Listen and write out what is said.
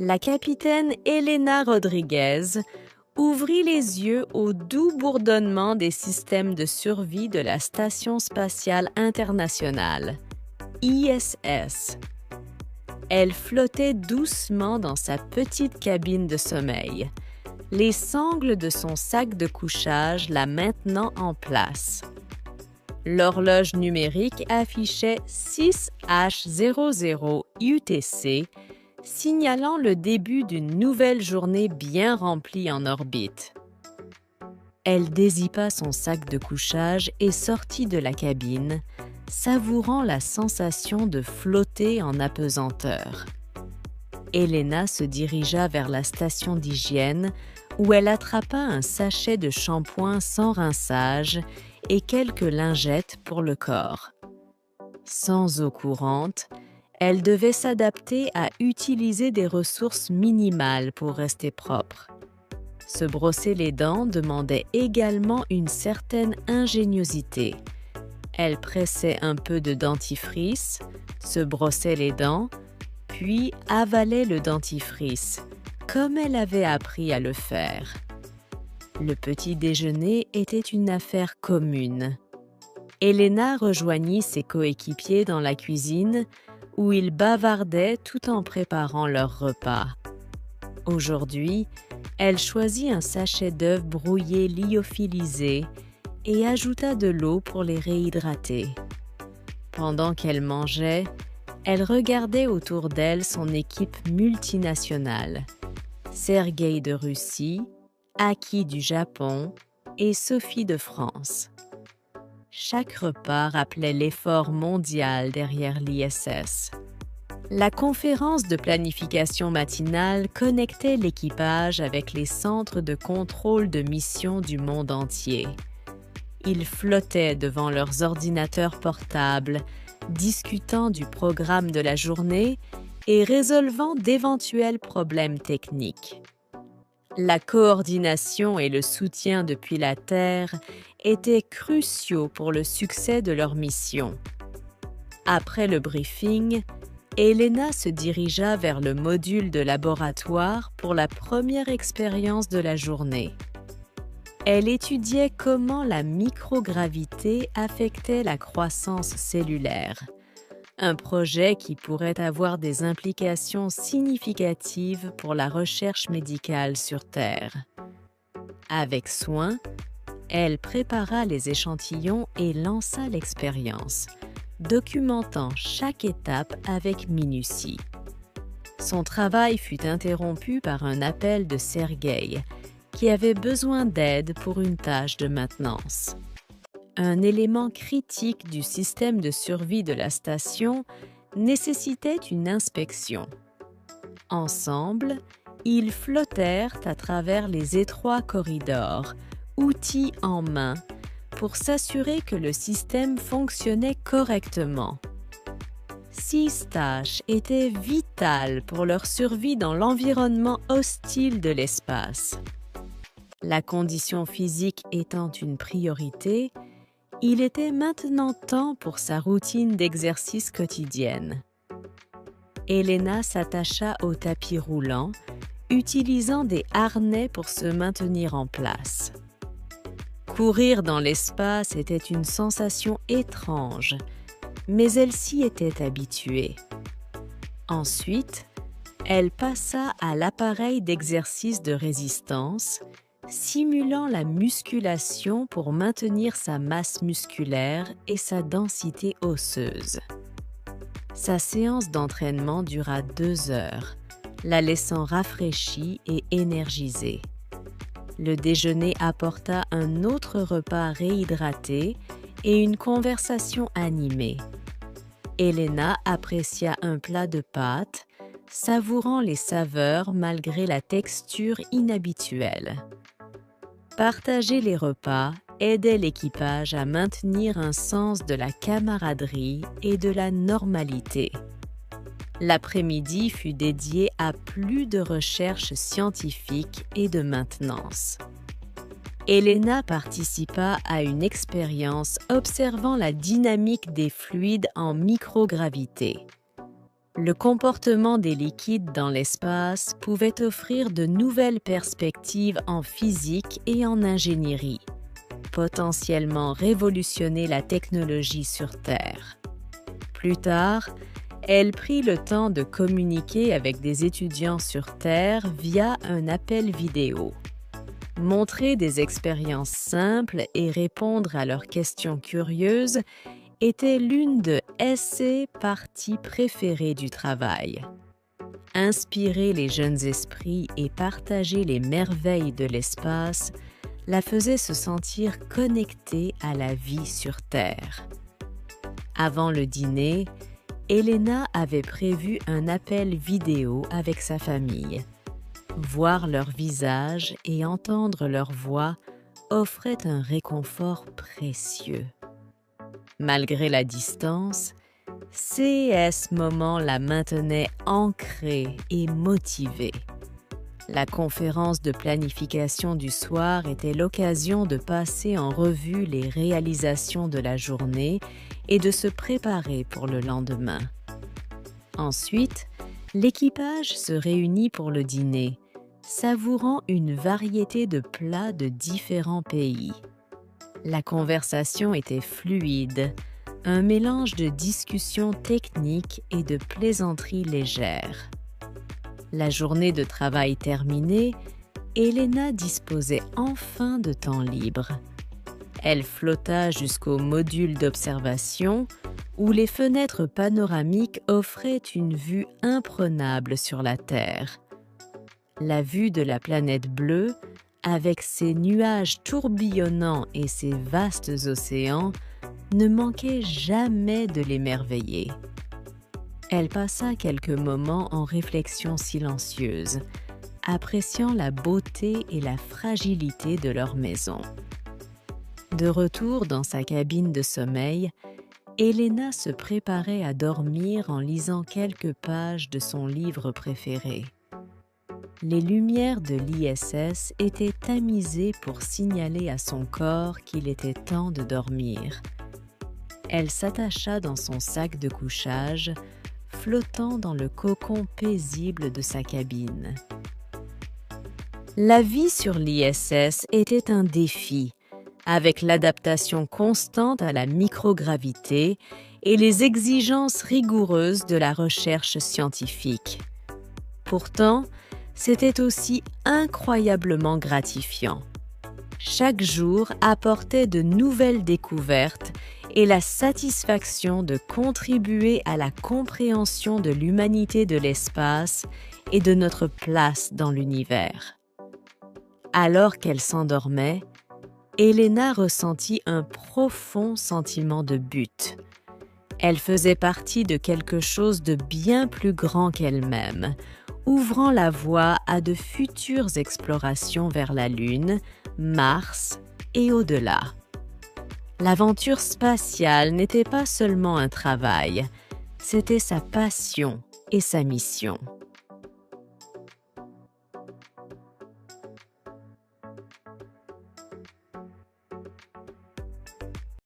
La capitaine Elena Rodriguez ouvrit les yeux au doux bourdonnement des systèmes de survie de la Station spatiale internationale, ISS. Elle flottait doucement dans sa petite cabine de sommeil, les sangles de son sac de couchage la maintenant en place. L'horloge numérique affichait 6H00 UTC, signalant le début d'une nouvelle journée bien remplie en orbite. Elle dézippa son sac de couchage et sortit de la cabine, savourant la sensation de flotter en apesanteur. Elena se dirigea vers la station d'hygiène où elle attrapa un sachet de shampoing sans rinçage et quelques lingettes pour le corps. Sans eau courante, elle devait s'adapter à utiliser des ressources minimales pour rester propre. Se brosser les dents demandait également une certaine ingéniosité. Elle pressait un peu de dentifrice, se brossait les dents, puis avalait le dentifrice, comme elle avait appris à le faire. Le petit déjeuner était une affaire commune. Elena rejoignit ses coéquipiers dans la cuisine où ils bavardaient tout en préparant leur repas. Aujourd'hui, elle choisit un sachet d'œufs brouillés lyophilisés et ajouta de l'eau pour les réhydrater. Pendant qu'elle mangeait, elle regardait autour d'elle son équipe multinationale. Sergueï de Russie, Aki du Japon et Sophie de France. Chaque repas rappelait l'effort mondial derrière l'ISS. La conférence de planification matinale connectait l'équipage avec les centres de contrôle de mission du monde entier. Ils flottaient devant leurs ordinateurs portables, discutant du programme de la journée et résolvant d'éventuels problèmes techniques. La coordination et le soutien depuis la Terre étaient cruciaux pour le succès de leur mission. Après le briefing, Elena se dirigea vers le module de laboratoire pour la première expérience de la journée. Elle étudiait comment la microgravité affectait la croissance cellulaire, un projet qui pourrait avoir des implications significatives pour la recherche médicale sur Terre. Avec soin, elle prépara les échantillons et lança l'expérience, documentant chaque étape avec minutie. Son travail fut interrompu par un appel de Sergueï, qui avait besoin d'aide pour une tâche de maintenance. Un élément critique du système de survie de la station nécessitait une inspection. Ensemble, ils flottèrent à travers les étroits corridors, outils en main, pour s'assurer que le système fonctionnait correctement. 6 tâches étaient vitales pour leur survie dans l'environnement hostile de l'espace. La condition physique étant une priorité, il était maintenant temps pour sa routine d'exercice quotidienne. Elena s'attacha au tapis roulant, utilisant des harnais pour se maintenir en place. Courir dans l'espace était une sensation étrange, mais elle s'y était habituée. Ensuite, elle passa à l'appareil d'exercice de résistance, simulant la musculation pour maintenir sa masse musculaire et sa densité osseuse. Sa séance d'entraînement dura 2 heures, la laissant rafraîchie et énergisée. Le déjeuner apporta un autre repas réhydraté et une conversation animée. Elena apprécia un plat de pâtes, savourant les saveurs malgré la texture inhabituelle. Partager les repas aidait l'équipage à maintenir un sens de la camaraderie et de la normalité. L'après-midi fut dédié à plus de recherches scientifiques et de maintenance. Elena participa à une expérience observant la dynamique des fluides en microgravité. Le comportement des liquides dans l'espace pouvait offrir de nouvelles perspectives en physique et en ingénierie, potentiellement révolutionner la technologie sur Terre. Plus tard, elle prit le temps de communiquer avec des étudiants sur Terre via un appel vidéo. Montrer des expériences simples et répondre à leurs questions curieuses était l'une de ses parties préférées du travail. Inspirer les jeunes esprits et partager les merveilles de l'espace la faisait se sentir connectée à la vie sur Terre. Avant le dîner, Elena avait prévu un appel vidéo avec sa famille. Voir leur visage et entendre leur voix offrait un réconfort précieux. Malgré la distance, ce moment la maintenait ancrée et motivée. La conférence de planification du soir était l'occasion de passer en revue les réalisations de la journée et de se préparer pour le lendemain. Ensuite, l'équipage se réunit pour le dîner, savourant une variété de plats de différents pays. La conversation était fluide, un mélange de discussions techniques et de plaisanteries légères. La journée de travail terminée, Elena disposait enfin de temps libre. Elle flotta jusqu'au module d'observation où les fenêtres panoramiques offraient une vue imprenable sur la Terre. La vue de la planète bleue, avec ses nuages tourbillonnants et ses vastes océans, ne manquait jamais de l'émerveiller. Elle passa quelques moments en réflexion silencieuse, appréciant la beauté et la fragilité de leur maison. De retour dans sa cabine de sommeil, Elena se préparait à dormir en lisant quelques pages de son livre préféré. Les lumières de l'ISS étaient tamisées pour signaler à son corps qu'il était temps de dormir. Elle s'attacha dans son sac de couchage, flottant dans le cocon paisible de sa cabine. La vie sur l'ISS était un défi, avec l'adaptation constante à la microgravité et les exigences rigoureuses de la recherche scientifique. Pourtant, c'était aussi incroyablement gratifiant. Chaque jour apportait de nouvelles découvertes et la satisfaction de contribuer à la compréhension de l'humanité de l'espace et de notre place dans l'univers. Alors qu'elle s'endormait, Elena ressentit un profond sentiment de but. Elle faisait partie de quelque chose de bien plus grand qu'elle-même, ouvrant la voie à de futures explorations vers la Lune, Mars et au-delà. L'aventure spatiale n'était pas seulement un travail, c'était sa passion et sa mission.